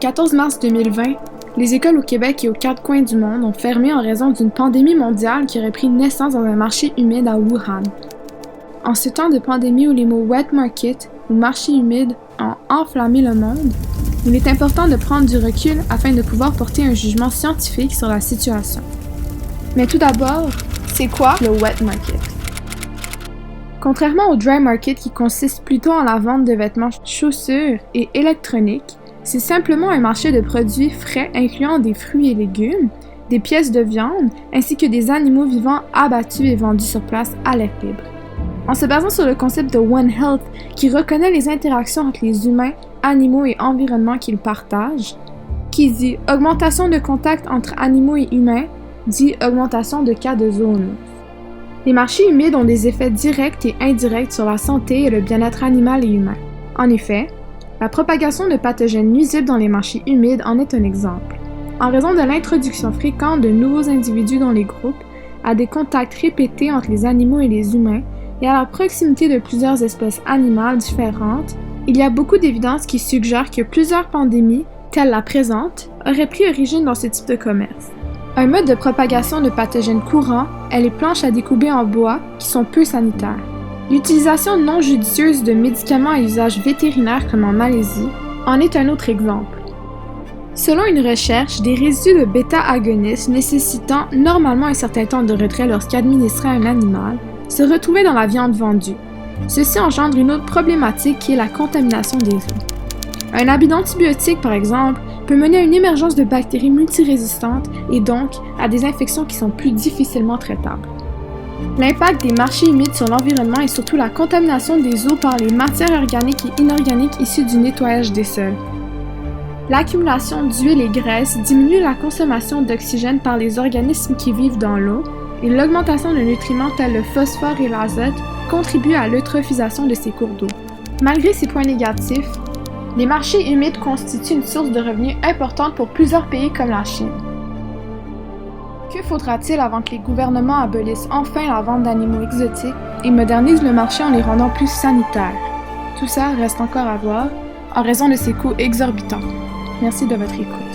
14 mars 2020, les écoles au Québec et aux quatre coins du monde ont fermé en raison d'une pandémie mondiale qui aurait pris naissance dans un marché humide à Wuhan. En ce temps de pandémie où les mots wet market ou marché humide ont enflammé le monde, il est important de prendre du recul afin de pouvoir porter un jugement scientifique sur la situation. Mais tout d'abord, c'est quoi le wet market? Contrairement au dry market qui consiste plutôt en la vente de vêtements, chaussures et électroniques, c'est simplement un marché de produits frais incluant des fruits et légumes, des pièces de viande ainsi que des animaux vivants abattus et vendus sur place à l'air libre. En se basant sur le concept de One Health qui reconnaît les interactions entre les humains, animaux et environnements qu'ils partagent, qui dit augmentation de contact entre animaux et humains, dit augmentation de cas de zoonose. Les marchés humides ont des effets directs et indirects sur la santé et le bien-être animal et humain. En effet, la propagation de pathogènes nuisibles dans les marchés humides en est un exemple. En raison de l'introduction fréquente de nouveaux individus dans les groupes, à des contacts répétés entre les animaux et les humains, et à la proximité de plusieurs espèces animales différentes, il y a beaucoup d'évidences qui suggèrent que plusieurs pandémies, telle la présente, auraient pris origine dans ce type de commerce. Un mode de propagation de pathogènes courant est les planches à découper en bois qui sont peu sanitaires. L'utilisation non judicieuse de médicaments à usage vétérinaire comme en Malaisie en est un autre exemple. Selon une recherche, des résidus de bêta-agonistes nécessitant normalement un certain temps de retrait lorsqu'administrés à un animal se retrouvaient dans la viande vendue. Ceci engendre une autre problématique qui est la contamination des eaux. Un abus d'antibiotiques, par exemple, peut mener à une émergence de bactéries multirésistantes et donc à des infections qui sont plus difficilement traitables. L'impact des marchés humides sur l'environnement est surtout la contamination des eaux par les matières organiques et inorganiques issues du nettoyage des sols. L'accumulation d'huile et graisse diminue la consommation d'oxygène par les organismes qui vivent dans l'eau et l'augmentation de nutriments tels le phosphore et l'azote contribue à l'eutrophisation de ces cours d'eau. Malgré ces points négatifs, les marchés humides constituent une source de revenus importante pour plusieurs pays comme la Chine. Que faudra-t-il avant que les gouvernements abolissent enfin la vente d'animaux exotiques et modernisent le marché en les rendant plus sanitaires? Tout ça reste encore à voir en raison de ses coûts exorbitants. Merci de votre écoute.